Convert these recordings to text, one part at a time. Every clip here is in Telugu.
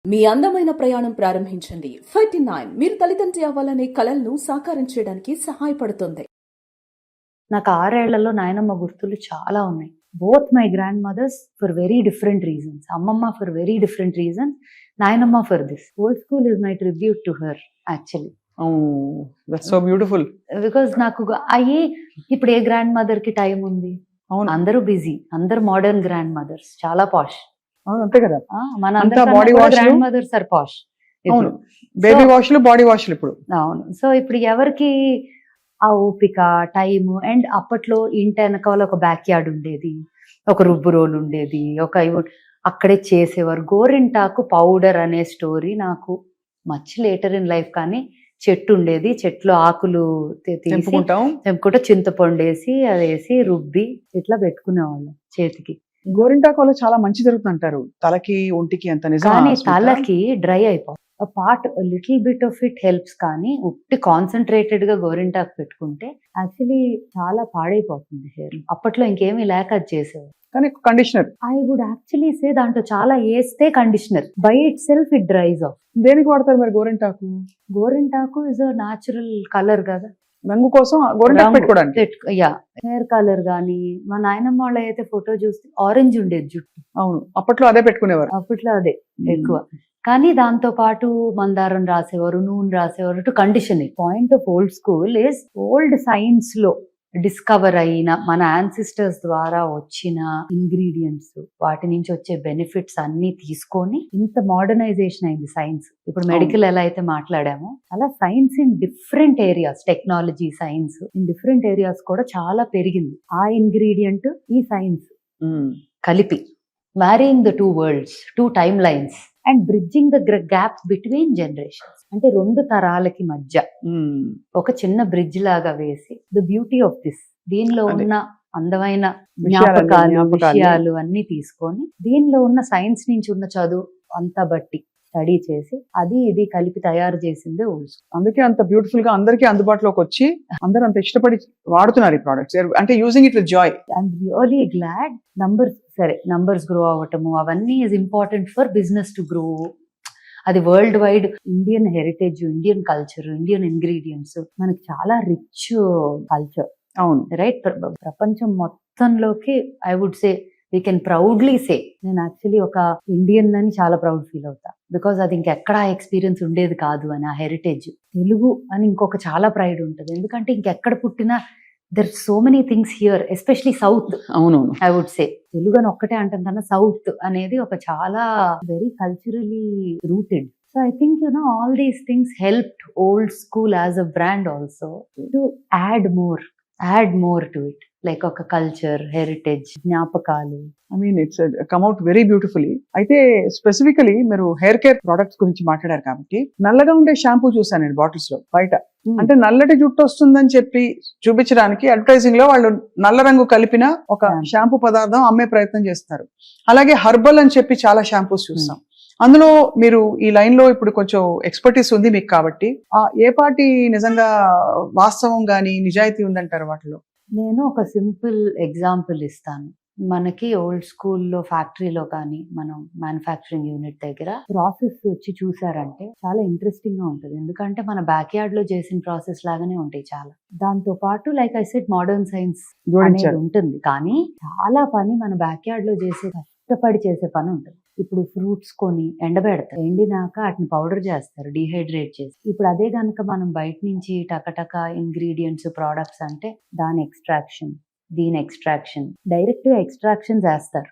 మీ అందమైన ప్రయాణం ప్రారంభించండి. 39 మీరు తల్లిదండ్రి అవ్వాలనే కలలను సాకారం చేయడానికి సహాయపడుతుంది. నాకు 6 ఏళ్లలో నాయనమ్మ గుర్తులు చాలా ఉన్నాయి. Both my grandmothers for very different reasons. అమ్మమ్మ ఫర్ వెరీ డిఫరెంట్ రీజన్స్, నాయనమ్మ for this. Old school is my tribute to her actually. That's so beautiful. Because నాకు ఇప్పుడు ఏ గ్రాండ్ మదర్ కి టైం ఉంది? అందరూ బిజీ, అందరు మోడర్న్ గ్రాండ్ మదర్స్, చాలా పాష్. అంతే కదా, మన grandmothers are posh. Baby వాష్లు, బాడీ వాష్లు ఇప్పుడు. అవును. సో ఇప్పుడు ఎవరికి ఆ ఓపిక, టైము? అండ్ అప్పట్లో ఇంటి వెనకాల ఒక బ్యాక్ యార్డ్ ఉండేది, ఒక రుబ్బు రోల్ ఉండేది, అక్కడే చేసేవారు. గోరింటాకు పౌడర్ అనే స్టోరీ నాకు మచ్ లేటర్ ఇన్ లైఫ్. కానీ చెట్టు ఉండేది, చెట్లు ఆకులు తెంపుకుంటా చింతపండు వేసి అది వేసి రుబ్బి ఇట్లా పెట్టుకునేవాళ్ళం చేతికి. గోరింటాకు వల్ల చాలా మంచి జరుగుతుంది అంటారు, తలకి ఒంటికి. అంత నిజం? కానీ తలకి డ్రై అయిపోతుంది. Part little bit of it helps. కానీ ఉట్టి కాన్సన్ట్రేటెడ్ గా గోరింటాకు పెట్టుకుంటే యాక్చువల్లీ చాలా పాడైపోతుంది హెయిర్. అప్పట్లో ఇంకేమీ లేక అది చేసేవారు. కానీ conditioner I would actually say దాంట్లో చాలా వేస్తే conditioner by itself it dries off. దేనికి వాడతారు మరి గోరింటాకు? గోరింటాకు ఇస్ అ న్యాచురల్ కలర్ కదా, రంగు కోసం గోరింటాకు పెట్టుకోవడానికి. యా, హెయిర్ కలర్ గానీ. మా నాయనమ్మ వాళ్ళ అయితే ఫోటో చూస్తే ఆరెంజ్ ఉండేది జుట్టు. అవును, అప్పట్లో అదే పెట్టుకునేవారు. అప్పట్లో అదే ఎక్కువ. కానీ దాంతో పాటు మందారం రాసేవారు, నూనె రాసేవారు to condition. Point of old school is old science లో డిస్కవర్ అయిన మన యాన్సిస్టర్స్ ద్వారా వచ్చిన ఇంగ్రీడియంట్స్, వాటి నుంచి వచ్చే బెనిఫిట్స్ అన్ని తీసుకొని ఇంత మోడర్నైజేషన్ అయింది సైన్స్. ఇప్పుడు మెడికల్ ఎలా అయితే మాట్లాడామో అలా science in different areas, technology science in different areas కూడా చాలా పెరిగింది. ఆ ఇంగ్రీడియంట్ ఈ సైన్స్ కలిపి marrying the 2 worlds, 2 timelines and bridging the gaps between generations. అంటే 2 తరాలకి మధ్య ఒక చిన్న బ్రిడ్జ్ లాగా వేసి ద బ్యూటీ ఆఫ్ దిస్, దీనిలో ఉన్న అందమైన జ్ఞాపకాలు, విషయాలు అన్ని తీసుకొని దీనిలో ఉన్న సైన్స్ నుంచి ఉన్న చదువు అంతా బట్టి స్టడీ చేసి అది ఇది కలిపి తయారు చేసిందే ఓల్డ్ స్కూల్. అందుకే అంత బ్యూటిఫుల్ గా అందరికీ అందుబాటులోకి వచ్చి అందరూ అంత ఇష్టపడి వాడుతున్నారు ఈ ప్రొడక్ట్స్. అంటే using it with joy. I'm really glad. Numbers grow అవ్వటము అవన్నీ is important for business to grow. అది worldwide Indian heritage, Indian culture, Indian ingredients, మనకి చాలా రిచ్ కల్చర్. అవును, రైట్. ప్రపంచం మొత్తంలోకి I would say we can proudly say నేను యాక్చువల్లీ ఒక ఇండియన్ అని చాలా ప్రౌడ్ ఫీల్ అవుతా. బికాజ్ అది ఇంకెక్కడా ఎక్స్పీరియన్స్ ఉండేది కాదు అని. ఆ హెరిటేజ్ తెలుగు అని ఇంకొక చాలా ప్రైడ్ ఉంటుంది. ఎందుకంటే ఇంకెక్కడ పుట్టినా there so many things here, especially south. అవునవును, ఐ వుడ్ సే తెలుగు అని ఒక్కటే అంటాం కన్నా సౌత్ అనేది ఒక చాలా very culturally rooted. So I think all these things helped old school as a brand also to add more to it, like ఒక కల్చర్, హెరిటేజ్, జ్ఞాపకాలు. I mean it's come out very beautifully. అయితే స్పెసిఫికలీ మీరు హెయిర్ కేర్ ప్రొడక్ట్స్ గురించి మాట్లాడారు కాబట్టి, నల్లగా ఉండే షాంపూ చూసాను నేను బాటిల్స్ లో బయట. అంటే నల్లటి జుట్టు వస్తుందని చెప్పి చూపించడానికి అడ్వర్టైజింగ్ లో వాళ్ళు నల్ల రంగు కలిపిన ఒక షాంపూ పదార్థం అమ్మే ప్రయత్నం చేస్తారు. అలాగే హర్బల్ అని చెప్పి చాలా షాంపూస్ చూస్తాం. అందులో మీరు ఈ లైన్ లో ఇప్పుడు కొంచెం ఎక్స్పర్టీస్ ఉంది మీకు కాబట్టి, ఏ పార్టీ నిజంగా వాస్తవం గానీ నిజాయితీ ఉందంటారు వాటిలో? నేను ఒక సింపుల్ ఎగ్జాంపుల్ ఇస్తాను. మనకి ఓల్డ్ స్కూల్లో ఫ్యాక్టరీలో కానీ మనం మ్యానుఫ్యాక్చరింగ్ యూనిట్ దగ్గర ప్రాసెస్ వచ్చి చూసారంటే చాలా ఇంట్రెస్టింగ్ గా ఉంటుంది. ఎందుకంటే మన బ్యాక్ యార్డ్ లో చేసిన ప్రాసెస్ లాగానే ఉంటాయి చాలా. దాంతో పాటు like I said modern science అనేది ఉంటుంది. కానీ చాలా పని మన బ్యాక్ యార్డ్ లో కష్టపడి చేసే పని ఉంటుంది. ఇప్పుడు ఫ్రూట్స్ కొని ఎండబెడతారు, ఎండినాక వాటిని పౌడర్ చేస్తారు, డీహైడ్రేట్ చేసి. ఇప్పుడు అదే కనుక మనం బయట నుంచి టకటక ఇంగ్రీడియంట్స్, ప్రోడక్ట్స్ అంటే దాని ఎక్స్ట్రాక్షన్, దీని ఎక్స్ట్రాక్షన్, డైరెక్ట్ గా ఎక్స్ట్రాక్షన్ చేస్తారు.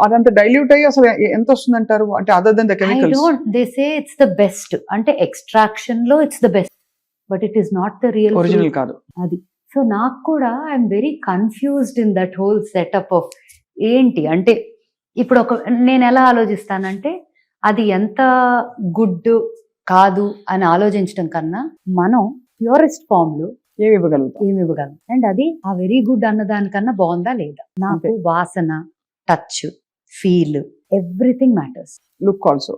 అదంతా డైల్యూట్ అయ్యి అసలు ఎంత వస్తుంది అంటారు? అంటే other than the chemicals, they say it's the best. అంటే ఎక్స్ట్రాక్షన్ లో it's the best, but it is not the real original కాదు అది. సో నాకు కూడా I'm very confused in that whole setup of ఏంటి అంటే. ఇప్పుడు నేను ఎలా ఆలోచిస్తానంటే అది ఎంత గుడ్ కాదు అని ఆలోచించడం కన్నా మనం ప్యూరెస్ట్ ఫామ్ లో ఏమి ఇవ్వగలం అండ్ అది ఆ వెరీ గుడ్ అన్నదానికన్నా బాగుందా లేదా. నాకు వాసన, touch, feel, everything matters. Look also.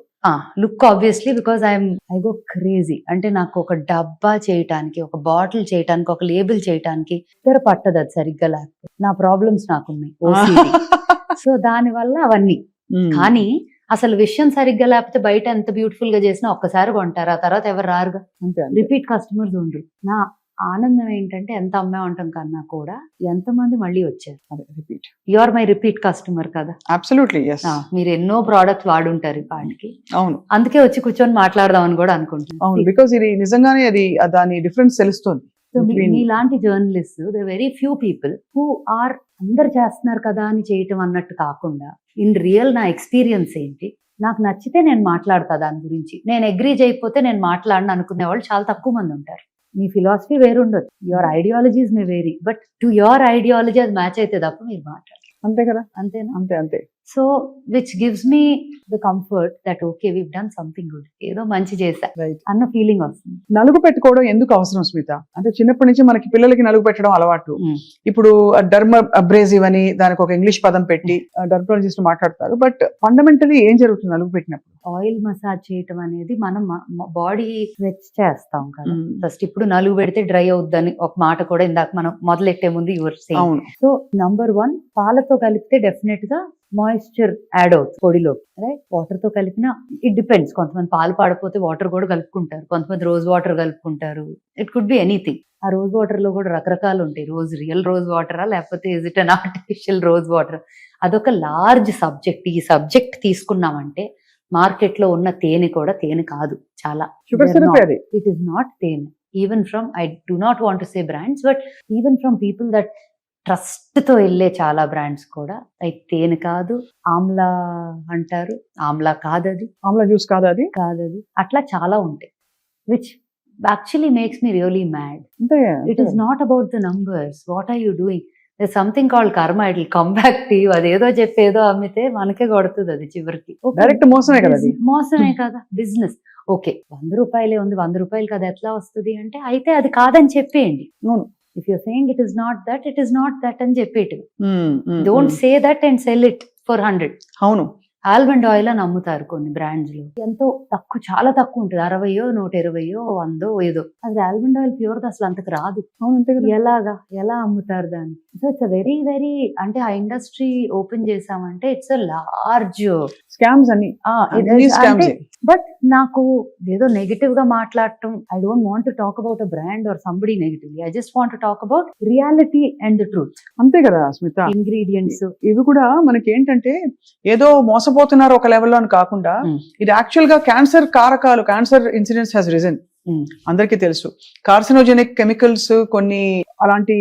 Look obviously, because I go crazy. అంటే నాకు ఒక డబ్బా చేయటానికి, ఒక బాటిల్ చేయటానికి, ఒక లేబుల్ చేయటానికి ఇద్దరు పట్టదు అది సరిగ్గా లేకపోతే. నా ప్రాబ్లమ్స్ నాకున్నాయి, సో దాని వల్ల అవన్నీ. కానీ అసలు విషయం సరిగ్గా లేకపోతే బయట ఎంత బ్యూటిఫుల్ గా చేసినా ఒక్కసారి కొంటారు, ఆ తర్వాత ఎవరు రారుగా. అంతే అంతే. రిపీట్ కస్టమర్స్ ఉండరు. నా ఆనందం ఏంటంటే ఎంత అమ్మేవంటం కన్నా కూడా ఎంతమంది మళ్ళీ వచ్చారు. అదే repeat. You are my repeat customer కదా. Absolutely yes. మీరు ఎన్నో ప్రోడక్ట్స్ వాడుంటారు వాటికి, అవును అందుకే వచ్చి కూర్చొని మాట్లాడదాం అని కూడా అనుకుంటున్నాను. అవును, బికాస్ ఇది నిజంగానే అది దాని డిఫరెన్స్ తెలుస్తుంది. సో between- మీలాంటి journalist the very few people who are అందరు చేస్తున్నారు కదా అని చేయటం అన్నట్టు కాకుండా ఇన్ రియల్ నా ఎక్స్పీరియన్స్ ఏంటి, నాకు నచ్చితే నేను మాట్లాడతా దాని గురించి, నేను అగ్రీ చేయకపోతే నేను మాట్లాడను అనుకునే వాళ్ళు చాలా తక్కువ మంది ఉంటారు. మీ ఫిలాసఫీ వేరు ఉండొచ్చు, your ideologies may vary, but to your ideology అది మ్యాచ్ అయితే తప్ప మీరు మాట్లాడారు. అంతే కదా. అంతేనా? అంతే అంతే. So which gives me the comfort that okay we've done something good, ఏదో మంచి చేశా రైట్. అన్న ఫీలింగ్ వస్తుంది. నలుగు పెట్టుకోవడం ఎందుకు అవసరం స్మిత? అంటే చిన్నప్పటి నుంచి మనకి పిల్లలకి నలుగు పెట్టడం అలవాటు. ఇప్పుడు డర్మ అబ్రేజివ్ అని దానికి ఒక ఇంగ్లీష్ పదం పెట్టి డర్మటాలజిస్ట్ మాట్లాడతారు. బట్ ఫండమెంటలీ ఏం జరుగుతుంది నలుగు పెట్టినప్పుడు? ఆయిల్ మసాజ్ చేయటం అనేది మనం బాడీ స్ట్రెచ్ చేస్తాం కదా ఫస్ట్. ఇప్పుడు నలుగు పెడితే డ్రై అవుద్దని ఒక మాట కూడా ఇందాక మనం మొదలెట్టే ముందు యువర్ సేయింగ్. అవును. సో నంబర్ 1 పాలతో కలిపితే డెఫినెట్ గా మాయిశ్చర్ యాడ్ అవుతుంది పొడిలోకి, రైట్? వాటర్ తో కలిపినా ఇట్ డిపెండ్స్. కొంతమంది పాలు పాడపోతే వాటర్ కూడా కలుపుకుంటారు, కొంతమంది రోజ్ వాటర్ కలుపుకుంటారు. It could be anything. ఆ రోజ్ వాటర్ లో కూడా రకరకాలు ఉంటాయి. రియల్ రోజ్ వాటరా లేకపోతే is it an artificial rose water? అదొక లార్జ్ సబ్జెక్ట్. ఈ సబ్జెక్ట్ తీసుకున్నామంటే మార్కెట్ లో ఉన్న తేనె కూడా తేనె కాదు, చాలా షుగర్ సిరప్ అది. ఇట్ ఈస్ నాట్ తేనె. Even from, I do not want to say brands, but even from people that trust తో వెళ్ళే చాలా బ్రాండ్స్ కూడా అది తేనె కాదు, ఆమ్లా అంటారు, ఆమ్లా కాదది, ఆమ్లా జ్యూస్ కాదు అది. కాదది, అట్లా చాలా ఉంటాయి which actually makes me really mad. అంతే. It is not about the numbers. What are you doing? Something called karma. It will come back to you. అదేదో చెప్పేదో అమ్మితే మనకే కొడుతుంది అది చివరికి. డైరెక్ట్ మోసమే కదా అది. మోసమే కదా బిజినెస్. ఓకే 100 రూపాయలే ఉంది, 100 రూపాయలు కదా ఎట్లా వస్తుంది అంటే, అయితే అది కాదని చెప్పేయండి. అవును. If you're saying it is not that, it is not that అని చెప్పేటి. Don't say that and sell it for 100. అవును. ఆల్మండ్ ఆయిల్ అని అమ్ముతారు కొన్ని బ్రాండ్స్ లో, ఎంతో తక్కువ, చాలా తక్కువ ఉంటుంది, 60, 120, 100 ఏదో. అది ఆల్మండ్ ఆయిల్ ప్యూర్ అసలు అంతకు రాదు. అవును అంతే కదా. ఎలా అమ్ముతారు దాన్ని? సో ఇట్స్ వెరీ వెరీ, అంటే ఆ ఇండస్ట్రీ ఓపెన్ చేసామంటే ఇట్స్ అ లార్జ్ స్కామ్స్ అన్ని. బట్ నాకు ఏదో నెగటివ్ గా మాట్లాడటం, I don't want to talk about a brand or somebody negatively. I just want to talk about reality and the truth. అంతే కదా స్మిత. ఇంగ్రీడియంట్స్ ఇవి కూడా మనకి ఏంటంటే ఏదో మోసపోతున్నారు ఒక లెవెల్లో అని కాకుండా, ఇది యాక్చువల్ గా క్యాన్సర్ కారకాలు, క్యాన్సర్ ఇన్సిడెన్స్ హ్యాస్ రిజన్. అందరికీ తెలుసు. కార్సినోజెనిక్ కెమికల్స్, కొన్ని అలాంటి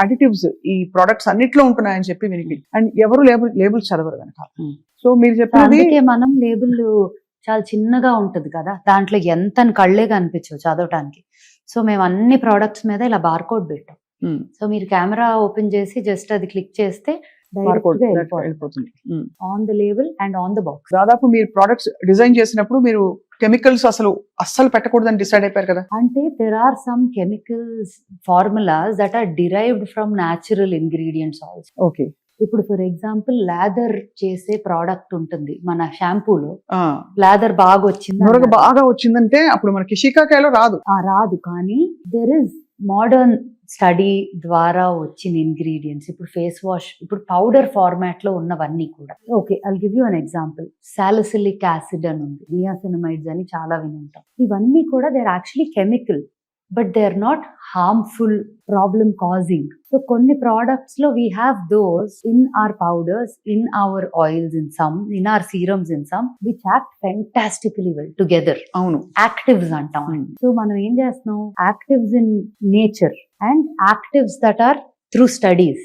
అడిటివ్స్ ఈ ప్రొడక్ట్స్ అన్నిట్లో ఉంటున్నాయని చెప్పి వినికి, అండ్ ఎవరు లేబుల్స్ చదవరు కనుక. సో మీరు చెప్పినది, అందుకే మనం లేబుల్ చాలా చిన్నగా ఉంటది కదా, దాంట్లో ఎంత కళ్ళే కనిపించవు చదవటానికి. సో మేము అన్ని ప్రోడక్ట్స్ మీద ఇలా బార్కోడ్ పెట్టాం. సో మీరు కెమెరా ఓపెన్ చేసి జస్ట్ అది క్లిక్ చేస్తే వెళ్ళిపోతుంది on the label and on the box. దాదాపు మీరు ప్రొడక్ట్స్ డిజైన్ చేసినప్పుడు మీరు కెమికల్స్ అస్సలు పెట్టకూడదని డిసైడ్ అయిపోయారు కదా? అంటే there are some chemicals formulas that are derived from natural ingredients also. Okay. ఇప్పుడు ఫర్ ఎగ్జాంపుల్ లాదర్ చేసే ప్రోడక్ట్ ఉంటుంది మన షాంపూలో, లాదర్ బాగా వచ్చింది, బాగా వచ్చిందంటే అప్పుడు మనకి షికాకాయలో రాదు. రాదు, కానీ దెర్ ఇస్ మోడర్న్ స్టడీ ద్వారా వచ్చిన ఇంగ్రీడియంట్స్. ఇప్పుడు ఫేస్ వాష్, ఇప్పుడు పౌడర్ ఫార్మాట్ లో ఉన్నవన్నీ కూడా. Okay, I'll give you an example. Salicylic acid అని ఉంది, నియాసినమైడ్స్ అని చాలా వినుంటాం. ఇవన్నీ కూడా they are actually chemical, but they are not harmful, problem causing. So కొన్ని ప్రోడక్ట్స్ లో we have those in our powders, in our oils, in some, in our serums, in some which act fantastically well together. అవును, యాక్టివ్స్ అంటాం. సో మనం ఏం చేస్తున్నాం, actives in nature and actives that or through studies,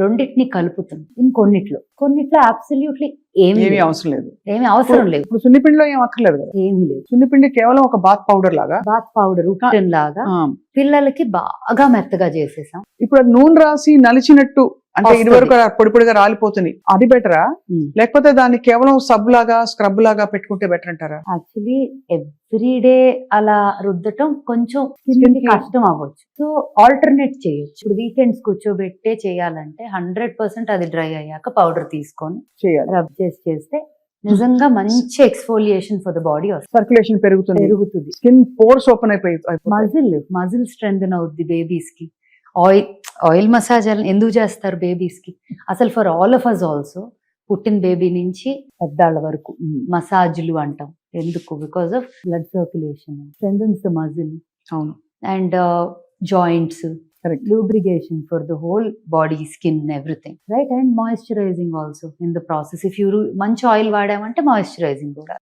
రెండింటిని కలుపుతుంది. ఇన్ కొన్నిట్లో అబ్సల్యూట్లీ ఏమీ అవసరం లేదు. ఇప్పుడు సున్నిపిండిలో ఏం అక్కర్లేదు కదా, ఏమీ లేదు. సున్నిపిండి కేవలం ఒక బాత్ పౌడర్ ఉప్టన్ లాగా పిల్లలకి బాగా మెత్తగా చేసేసాం. ఇప్పుడు అది నూనె రాసి నలిచినట్టు, అంటే ఇదివరకు పొడి పొడిగా రాలిపోతుంది, అది బెటరా? లేకపోతే దాన్ని కేవలం సబ్ లాగా, స్క్రబ్ లాగా పెట్టుకుంటే బెటర్ అంటారా? యాక్చువల్లీ ఎవ్రీడే అలా రుద్దటం కొంచెం స్కిన్ కి కష్టం అవ్వచ్చు. సో ఆల్టర్నేట్ చేయొచ్చు. ఇప్పుడు వీకెండ్స్ కూర్చోబెట్టే చేయాలంటే 100% అది డ్రై అయ్యాక పౌడర్ తీసుకొని రబ్ చేస్తే నిజంగా మంచి ఎక్స్ఫోలియేషన్ ఫర్ ద బాడీ వస్తుంది, సర్క్యులేషన్ పెరుగుతుంది, స్కిన్ పోర్స్ ఓపెన్ అయిపోయి, మజిల్ స్ట్రెంథెన్ అవుద్ది. బేబీస్ కి ఆయిల్ మసాజ్ ఎందుకు చేస్తారు బేబీస్ కి? అసలు for all of us also పుట్టిన బేబీ నుంచి పెద్దాళ్ళ వరకు మసాజ్లు అంటాం. ఎందుకు? Because of blood circulation, strengthens the muscle అవును, and joints, Correct. lubrication for the whole body, skin, everything, right? And moisturizing also in the process. If you మంచి ఆయిల్ వాడామంటే మాయిశ్చరైజింగ్ కూడా.